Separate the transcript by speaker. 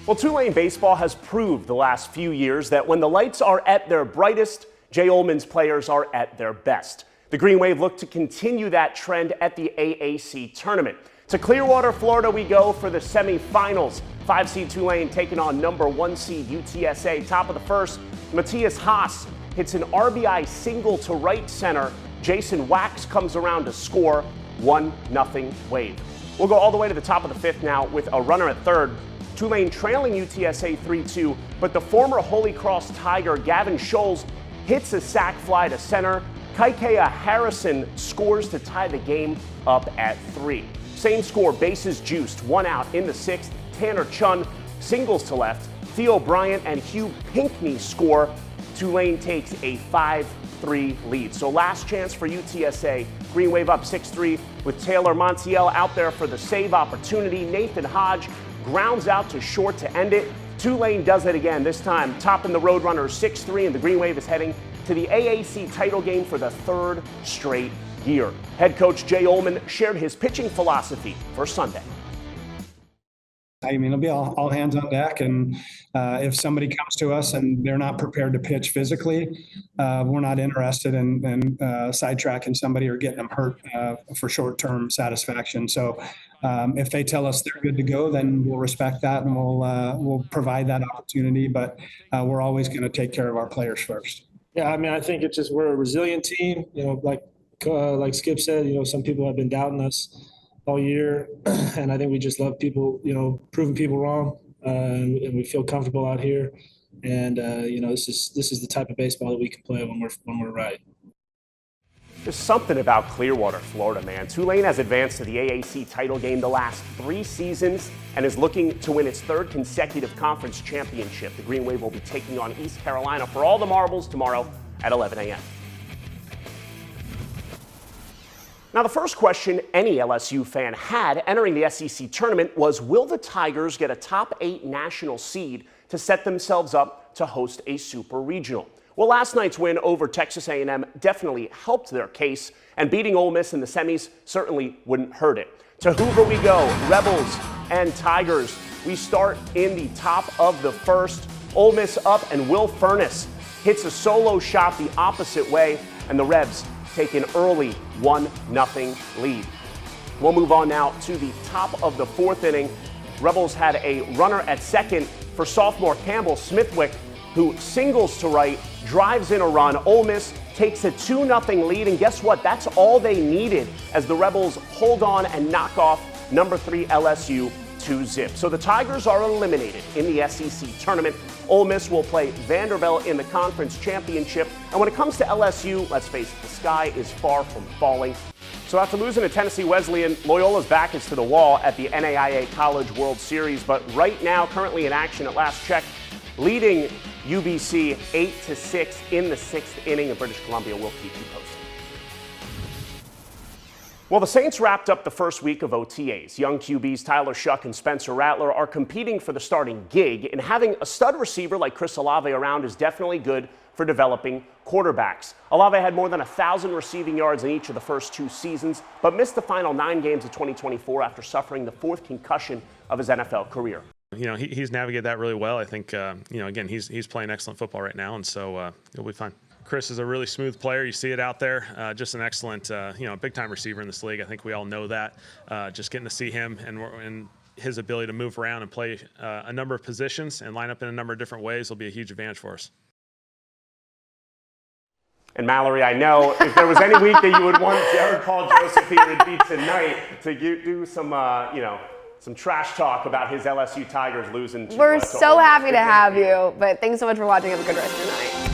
Speaker 1: Well, Tulane baseball has proved the last few years that when the lights are at their brightest, Jay Ullman's players are at their best. The Green Wave look to continue that trend at the AAC tournament. To Clearwater, Florida we go for the semifinals. 5-seed Tulane taking on number 1 seed UTSA. Top of the first, Matthias Haas hits an RBI single to right center. Jason Wax comes around to score. 1-0 Wave. We'll go all the way to the top of the fifth now with a runner at third. Tulane trailing UTSA 3-2, but the former Holy Cross Tiger Gavin Scholes hits a sac fly to center. Kaikea Harrison scores to tie the game up at 3. Same score, bases juiced, 1 out in the 6th. Tanner Chun singles to left. Theo Bryant and Hugh Pinckney score. Tulane takes a 5-3 lead. So last chance for UTSA. Green Wave up 6-3 with Taylor Montiel out there for the save opportunity. Nathan Hodge grounds out to short to end it. Tulane does it again, this time topping the Roadrunners 6-3, and the Green Wave is heading to the AAC title game for the 3rd straight year. Head coach Jay Ullman shared his pitching philosophy for Sunday.
Speaker 2: I mean, it'll be all hands on deck, and if somebody comes to us and they're not prepared to pitch physically, we're not interested in sidetracking somebody or getting them hurt for short-term satisfaction. So if they tell us they're good to go, then we'll respect that and we'll provide that opportunity. But we're always going to take care of our players first.
Speaker 3: Yeah, I mean, I think it's just we're a resilient team. You know, like Skip said, you know, some people have been doubting us all year, and I think we just love people, you know, proving people wrong, and we feel comfortable out here. And you know, this is the type of baseball that we can play when we're right.
Speaker 1: There's something about Clearwater, Florida, man. Tulane has advanced to the AAC title game the last 3 seasons and is looking to win its 3rd consecutive conference championship. The Green Wave will be taking on East Carolina for all the marbles tomorrow at 11 a.m. Now, the first question any LSU fan had entering the SEC tournament was, will the Tigers get a top 8 national seed to set themselves up to host a super regional? Well, last night's win over Texas A&M definitely helped their case, and beating Ole Miss in the semis certainly wouldn't hurt it. To Hoover we go, Rebels and Tigers. We start in the top of the first. Ole Miss up, and Will Furness hits a solo shot the opposite way, and the Rebs take an early 1-0 lead. We'll move on now to the top of the 4th inning. Rebels had a runner at second for sophomore Campbell Smithwick, who singles to right, drives in a run. Ole Miss takes a 2-0 lead, and guess what? That's all they needed as the Rebels hold on and knock off number 3 LSU 2-0. So the Tigers are eliminated in the SEC tournament. Ole Miss will play Vanderbilt in the conference championship. And when it comes to LSU, let's face it, the sky is far from falling. So after losing to Tennessee Wesleyan, Loyola's back is to the wall at the NAIA College World Series. But right now, currently in action at last check, leading UBC 8-6 in the 6th inning of British Columbia. We'll keep you posted. Well, the Saints wrapped up the first week of OTAs. Young QBs Tyler Shuck and Spencer Rattler are competing for the starting gig, and having a stud receiver like Chris Olave around is definitely good for developing quarterbacks. Olave had more than 1,000 receiving yards in each of the first 2 seasons, but missed the final 9 games of 2024 after suffering the 4th concussion of his NFL career.
Speaker 4: You know, he's navigated that really well. I think, you know, again, he's playing excellent football right now, and so he'll be fine. Chris is a really smooth player. You see it out there. Just an excellent, you know, big-time receiver in this league. I think we all know that. Just getting to see him and his ability to move around and play a number of positions and line up in a number of different ways will be a huge advantage for us.
Speaker 1: And Mallory, I know if there was any week that you would want Jared Paul Joseph here, it'd be tonight to do some, you know, some trash talk about his LSU Tigers losing.
Speaker 5: We're so happy to have you, but thanks so much for watching. Have a good rest of your night.